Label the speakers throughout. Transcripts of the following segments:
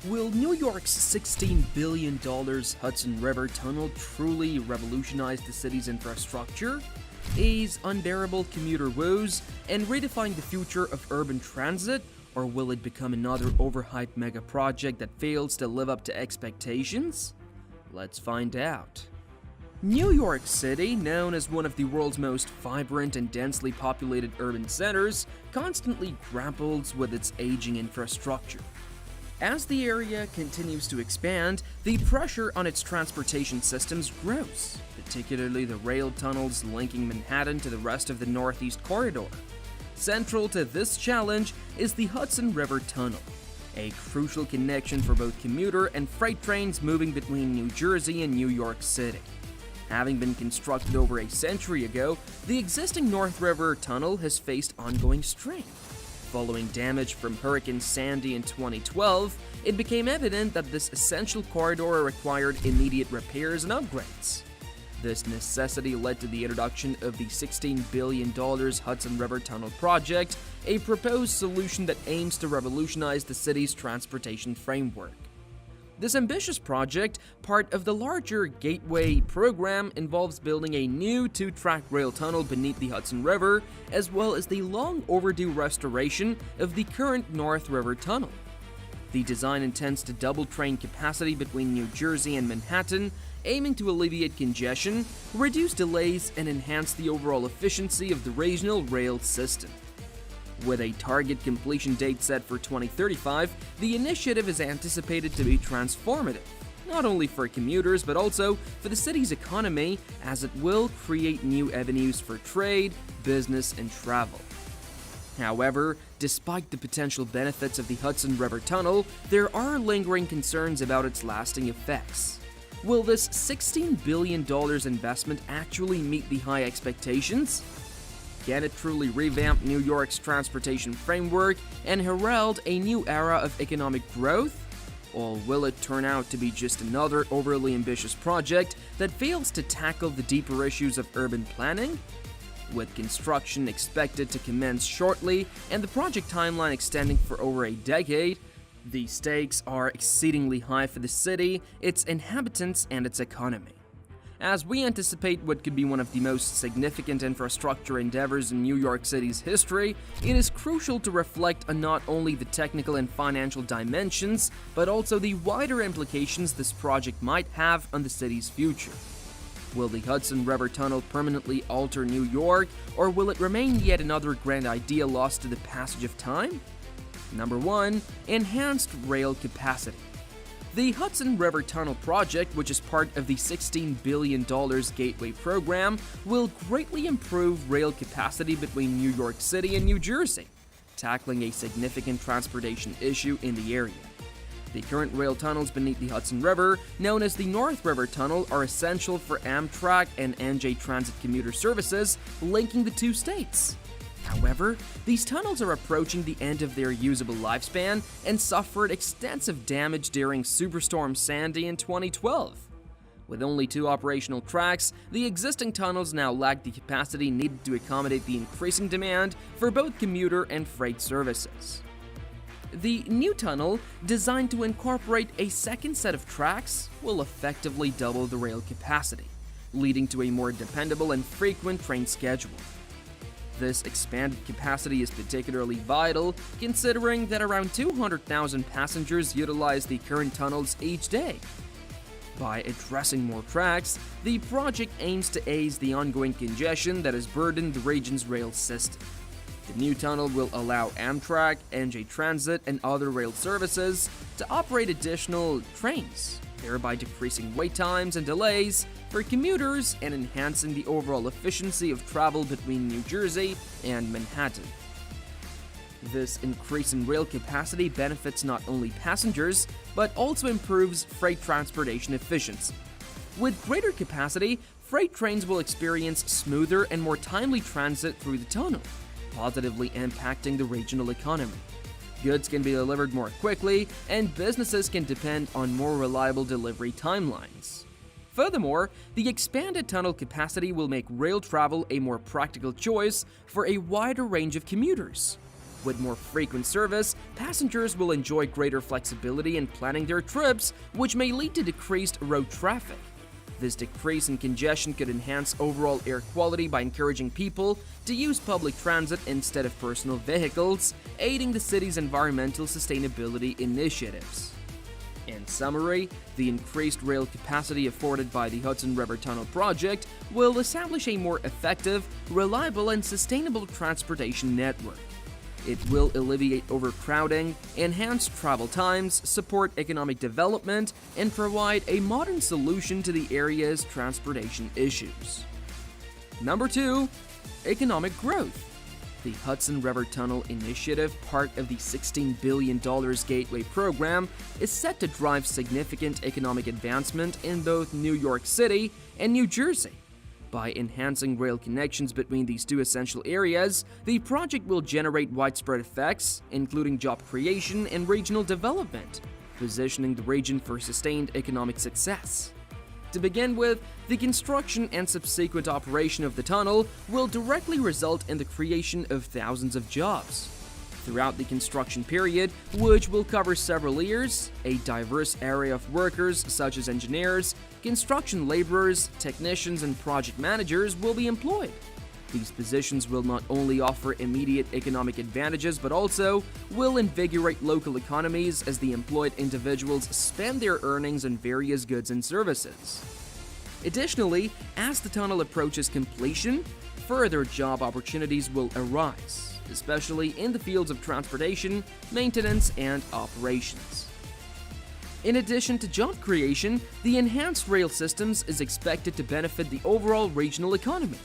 Speaker 1: Will New York's $16 billion Hudson River Tunnel truly revolutionize the city's infrastructure, ease unbearable commuter woes, and redefine the future of urban transit, or will it become another overhyped mega project that fails to live up to expectations? Let's find out. New York City, known as one of the world's most vibrant and densely populated urban centers, constantly grapples with its aging infrastructure. As the area continues to expand, the pressure on its transportation systems grows, particularly the rail tunnels linking Manhattan to the rest of the Northeast Corridor. Central to this challenge is the Hudson River Tunnel, a crucial connection for both commuter and freight trains moving between New Jersey and New York City. Having been constructed over a century ago, the existing North River Tunnel has faced ongoing strain. Following damage from Hurricane Sandy in 2012, it became evident that this essential corridor required immediate repairs and upgrades. This necessity led to the introduction of the $16 billion Hudson River Tunnel project, a proposed solution that aims to revolutionize the city's transportation framework. This ambitious project, part of the larger Gateway program, involves building a new two-track rail tunnel beneath the Hudson River, as well as the long-overdue restoration of the current North River Tunnel. The design intends to double train capacity between New Jersey and Manhattan, aiming to alleviate congestion, reduce delays, and enhance the overall efficiency of the regional rail system. With a target completion date set for 2035, the initiative is anticipated to be transformative, not only for commuters but also for the city's economy, as it will create new avenues for trade, business, and travel. However, despite the potential benefits of the Hudson River Tunnel, there are lingering concerns about its lasting effects. Will this $16 billion investment actually meet the high expectations? Can it truly revamp New York's transportation framework and herald a new era of economic growth? Or will it turn out to be just another overly ambitious project that fails to tackle the deeper issues of urban planning? With construction expected to commence shortly and the project timeline extending for over a decade, the stakes are exceedingly high for the city, its inhabitants, and its economy. As we anticipate what could be one of the most significant infrastructure endeavors in New York City's history, it is crucial to reflect on not only the technical and financial dimensions, but also the wider implications this project might have on the city's future. Will the Hudson River Tunnel permanently alter New York, or will it remain yet another grand idea lost to the passage of time? Number 1. Enhanced rail capacity. The Hudson River Tunnel project, which is part of the $16 billion Gateway program, will greatly improve rail capacity between New York City and New Jersey, tackling a significant transportation issue in the area. The current rail tunnels beneath the Hudson River, known as the North River Tunnel, are essential for Amtrak and NJ Transit commuter services linking the two states. However, these tunnels are approaching the end of their usable lifespan and suffered extensive damage during Superstorm Sandy in 2012. With only 2 operational tracks, the existing tunnels now lack the capacity needed to accommodate the increasing demand for both commuter and freight services. The new tunnel, designed to incorporate a second set of tracks, will effectively double the rail capacity, leading to a more dependable and frequent train schedule. This expanded capacity is particularly vital, considering that around 200,000 passengers utilize the current tunnels each day. By addressing more tracks, the project aims to ease the ongoing congestion that has burdened the region's rail system. The new tunnel will allow Amtrak, NJ Transit, and other rail services to operate additional trains, thereby decreasing wait times and delays for commuters and enhancing the overall efficiency of travel between New Jersey and Manhattan. This increase in rail capacity benefits not only passengers, but also improves freight transportation efficiency. With greater capacity, freight trains will experience smoother and more timely transit through the tunnel, positively impacting the regional economy. Goods can be delivered more quickly, and businesses can depend on more reliable delivery timelines. Furthermore, the expanded tunnel capacity will make rail travel a more practical choice for a wider range of commuters. With more frequent service, passengers will enjoy greater flexibility in planning their trips, which may lead to decreased road traffic. This decrease in congestion could enhance overall air quality by encouraging people to use public transit instead of personal vehicles, aiding the city's environmental sustainability initiatives. In summary, the increased rail capacity afforded by the Hudson River Tunnel project will establish a more effective, reliable, and sustainable transportation network. It will alleviate overcrowding, enhance travel times, support economic development, and provide a modern solution to the area's transportation issues. Number 2. Economic growth. The Hudson River Tunnel initiative, part of the $16 billion Gateway program, is set to drive significant economic advancement in both New York City and New Jersey. By enhancing rail connections between these two essential areas, the project will generate widespread effects, including job creation and regional development, positioning the region for sustained economic success. To begin with, the construction and subsequent operation of the tunnel will directly result in the creation of thousands of jobs. Throughout the construction period, which will cover several years, a diverse array of workers such as engineers, construction laborers, technicians, and project managers will be employed. These positions will not only offer immediate economic advantages but also will invigorate local economies as the employed individuals spend their earnings on various goods and services. Additionally, as the tunnel approaches completion, further job opportunities will arise, especially in the fields of transportation, maintenance, and operations. In addition to job creation, the enhanced rail systems is expected to benefit the overall regional economy.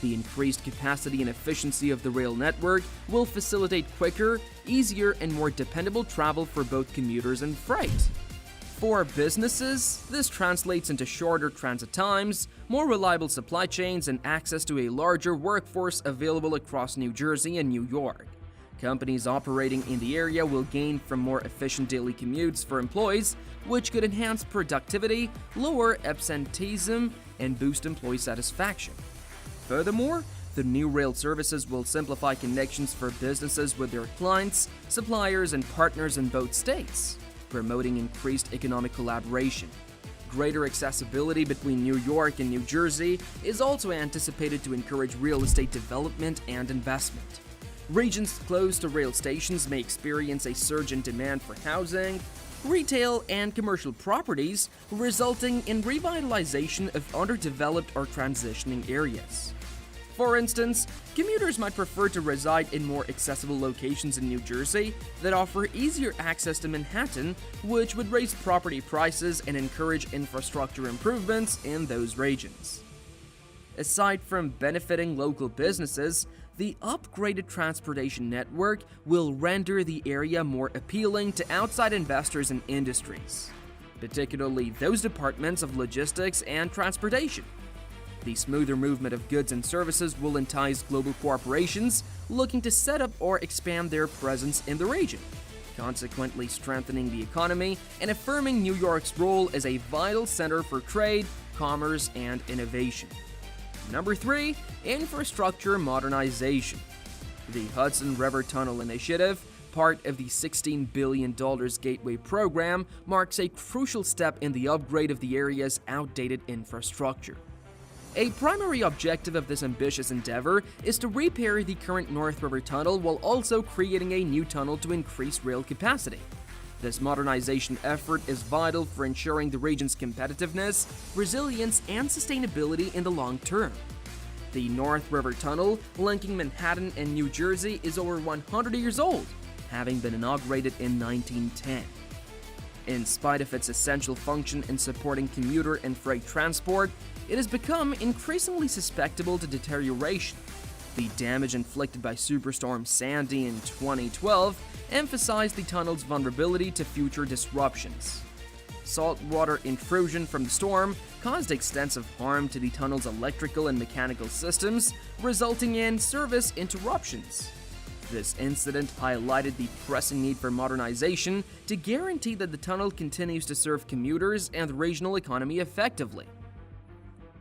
Speaker 1: The increased capacity and efficiency of the rail network will facilitate quicker, easier, and more dependable travel for both commuters and freight. For businesses, this translates into shorter transit times, more reliable supply chains, and access to a larger workforce available across New Jersey and New York. Companies operating in the area will gain from more efficient daily commutes for employees, which could enhance productivity, lower absenteeism, and boost employee satisfaction. Furthermore, the new rail services will simplify connections for businesses with their clients, suppliers, and partners in both states, promoting increased economic collaboration. Greater accessibility between New York and New Jersey is also anticipated to encourage real estate development and investment. Regions close to rail stations may experience a surge in demand for housing, retail, and commercial properties, resulting in revitalization of underdeveloped or transitioning areas. For instance, commuters might prefer to reside in more accessible locations in New Jersey that offer easier access to Manhattan, which would raise property prices and encourage infrastructure improvements in those regions. Aside from benefiting local businesses, the upgraded transportation network will render the area more appealing to outside investors and industries, particularly those departments of logistics and transportation. The smoother movement of goods and services will entice global corporations looking to set up or expand their presence in the region, consequently strengthening the economy and affirming New York's role as a vital center for trade, commerce, and innovation. Number 3. Infrastructure modernization. The Hudson River Tunnel initiative, part of the $16 billion Gateway program, marks a crucial step in the upgrade of the area's outdated infrastructure. A primary objective of this ambitious endeavor is to repair the current North River Tunnel while also creating a new tunnel to increase rail capacity. This modernization effort is vital for ensuring the region's competitiveness, resilience, and sustainability in the long term. The North River Tunnel, linking Manhattan and New Jersey, is over 100 years old, having been inaugurated in 1910. In spite of its essential function in supporting commuter and freight transport, it has become increasingly susceptible to deterioration. The damage inflicted by Superstorm Sandy in 2012 emphasized the tunnel's vulnerability to future disruptions. Saltwater intrusion from the storm caused extensive harm to the tunnel's electrical and mechanical systems, resulting in service interruptions. This incident highlighted the pressing need for modernization to guarantee that the tunnel continues to serve commuters and the regional economy effectively.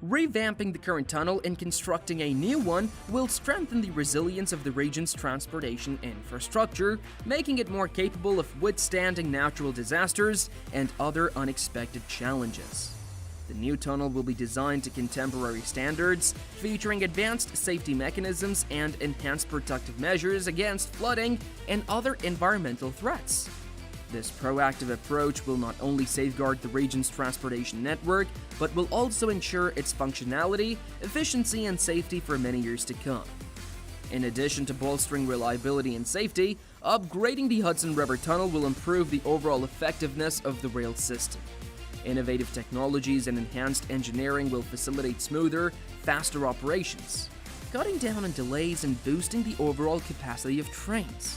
Speaker 1: Revamping the current tunnel and constructing a new one will strengthen the resilience of the region's transportation infrastructure, making it more capable of withstanding natural disasters and other unexpected challenges. The new tunnel will be designed to contemporary standards, featuring advanced safety mechanisms and enhanced protective measures against flooding and other environmental threats. This proactive approach will not only safeguard the region's transportation network, but will also ensure its functionality, efficiency, and safety for many years to come. In addition to bolstering reliability and safety, upgrading the Hudson River Tunnel will improve the overall effectiveness of the rail system. Innovative technologies and enhanced engineering will facilitate smoother, faster operations, cutting down on delays and boosting the overall capacity of trains.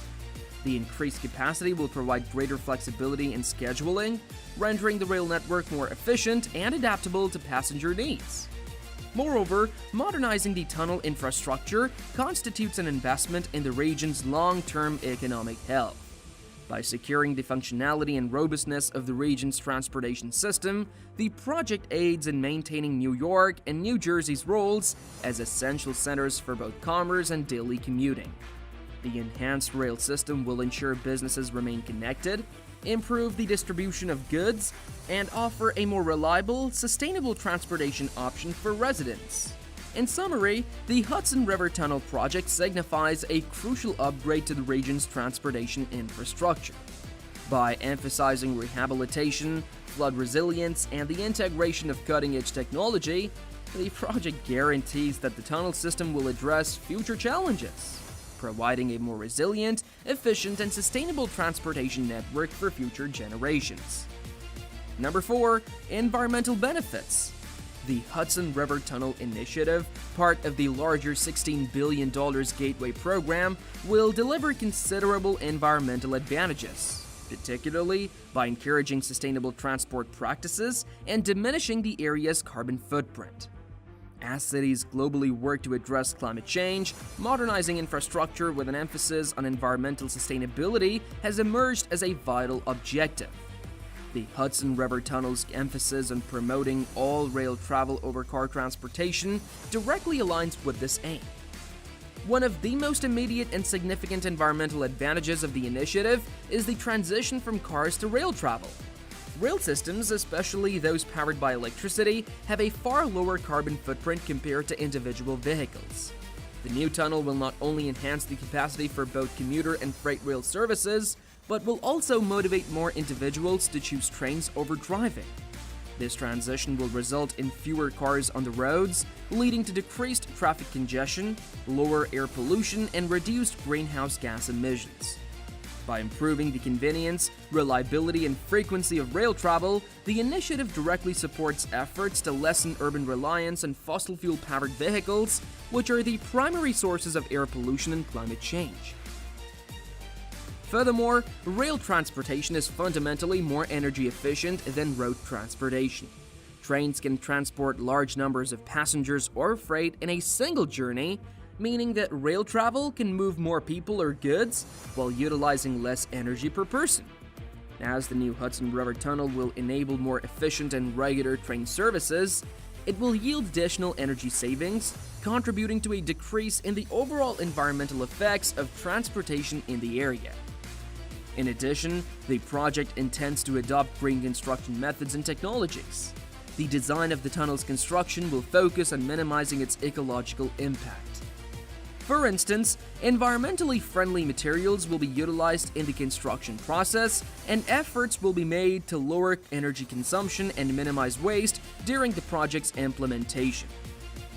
Speaker 1: The increased capacity will provide greater flexibility in scheduling, rendering the rail network more efficient and adaptable to passenger needs. Moreover, modernizing the tunnel infrastructure constitutes an investment in the region's long-term economic health. By securing the functionality and robustness of the region's transportation system, the project aids in maintaining New York and New Jersey's roles as essential centers for both commerce and daily commuting. The enhanced rail system will ensure businesses remain connected, improve the distribution of goods, and offer a more reliable, sustainable transportation option for residents. In summary, the Hudson River Tunnel project signifies a crucial upgrade to the region's transportation infrastructure. By emphasizing rehabilitation, flood resilience, and the integration of cutting-edge technology, the project guarantees that the tunnel system will address future challenges, providing a more resilient, efficient, and sustainable transportation network for future generations. Number 4. Environmental benefits. The Hudson River Tunnel Initiative, part of the larger $16 billion Gateway program, will deliver considerable environmental advantages, particularly by encouraging sustainable transport practices and diminishing the area's carbon footprint. As cities globally work to address climate change, modernizing infrastructure with an emphasis on environmental sustainability has emerged as a vital objective. The Hudson River Tunnel's emphasis on promoting all rail travel over car transportation directly aligns with this aim. One of the most immediate and significant environmental advantages of the initiative is the transition from cars to rail travel. Rail systems, especially those powered by electricity, have a far lower carbon footprint compared to individual vehicles. The new tunnel will not only enhance the capacity for both commuter and freight rail services, but will also motivate more individuals to choose trains over driving. This transition will result in fewer cars on the roads, leading to decreased traffic congestion, lower air pollution, and reduced greenhouse gas emissions. By improving the convenience, reliability, and frequency of rail travel, the initiative directly supports efforts to lessen urban reliance on fossil fuel-powered vehicles, which are the primary sources of air pollution and climate change. Furthermore, rail transportation is fundamentally more energy efficient than road transportation. Trains can transport large numbers of passengers or freight in a single journey, meaning that rail travel can move more people or goods while utilizing less energy per person. As the new Hudson River Tunnel will enable more efficient and regular train services, it will yield additional energy savings, contributing to a decrease in the overall environmental effects of transportation in the area. In addition, the project intends to adopt green construction methods and technologies. The design of the tunnel's construction will focus on minimizing its ecological impact. For instance, environmentally friendly materials will be utilized in the construction process, and efforts will be made to lower energy consumption and minimize waste during the project's implementation.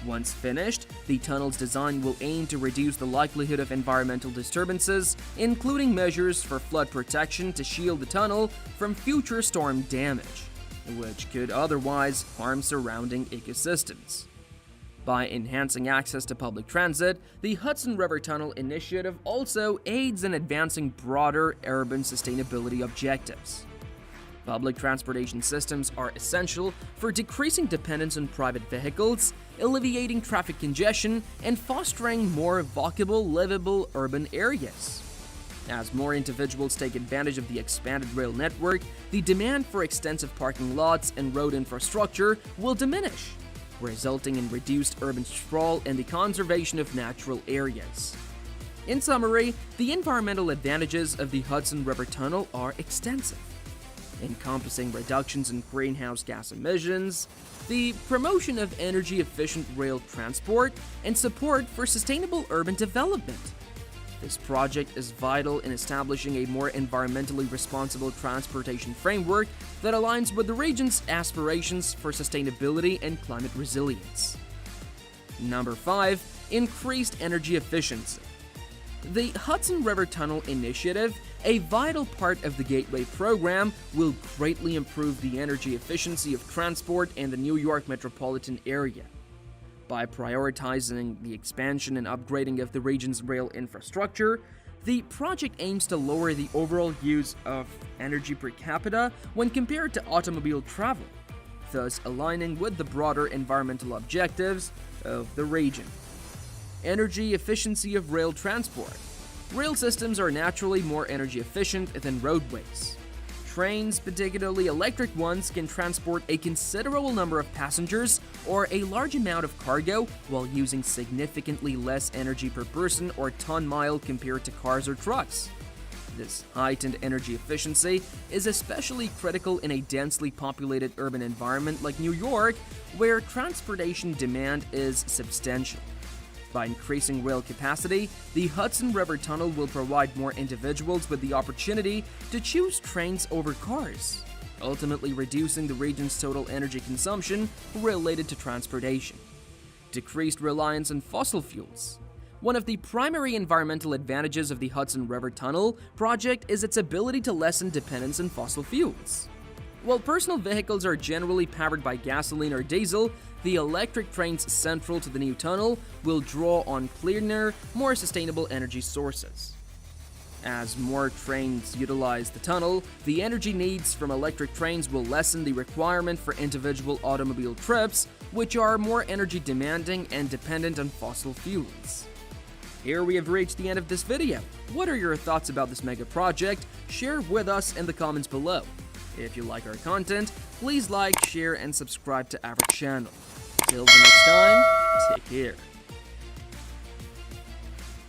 Speaker 1: Once finished, the tunnel's design will aim to reduce the likelihood of environmental disturbances, including measures for flood protection to shield the tunnel from future storm damage, which could otherwise harm surrounding ecosystems. By enhancing access to public transit, the Hudson River Tunnel Initiative also aids in advancing broader urban sustainability objectives. Public transportation systems are essential for decreasing dependence on private vehicles, alleviating traffic congestion, and fostering more walkable, livable urban areas. As more individuals take advantage of the expanded rail network, the demand for extensive parking lots and road infrastructure will diminish. resulting in reduced urban sprawl and the conservation of natural areas. In summary, the environmental advantages of the Hudson River Tunnel are extensive, encompassing reductions in greenhouse gas emissions, the promotion of energy-efficient rail transport, and support for sustainable urban development. This project is vital in establishing a more environmentally responsible transportation framework that aligns with the region's aspirations for sustainability and climate resilience. Number 5. Increased energy efficiency. The Hudson River Tunnel Initiative, a vital part of the Gateway program, will greatly improve the energy efficiency of transport in the New York metropolitan area. By prioritizing the expansion and upgrading of the region's rail infrastructure, the project aims to lower the overall use of energy per capita when compared to automobile travel, thus aligning with the broader environmental objectives of the region. Energy efficiency of rail transport. Rail systems are naturally more energy efficient than roadways. Trains, particularly electric ones, can transport a considerable number of passengers or a large amount of cargo while using significantly less energy per person or ton-mile compared to cars or trucks. This heightened energy efficiency is especially critical in a densely populated urban environment like New York, where transportation demand is substantial. By increasing rail capacity, the Hudson River Tunnel will provide more individuals with the opportunity to choose trains over cars, ultimately reducing the region's total energy consumption related to transportation. Decreased reliance on fossil fuels. One of the primary environmental advantages of the Hudson River Tunnel project is its ability to lessen dependence on fossil fuels. While personal vehicles are generally powered by gasoline or diesel, the electric trains central to the new tunnel will draw on cleaner, more sustainable energy sources. As more trains utilize the tunnel, the energy needs from electric trains will lessen the requirement for individual automobile trips, which are more energy demanding and dependent on fossil fuels. Here we have reached the end of this video. What are your thoughts about this mega project? Share with us in the comments below. If you like our content, please like, share, and subscribe to our channel. Till the next time, take care.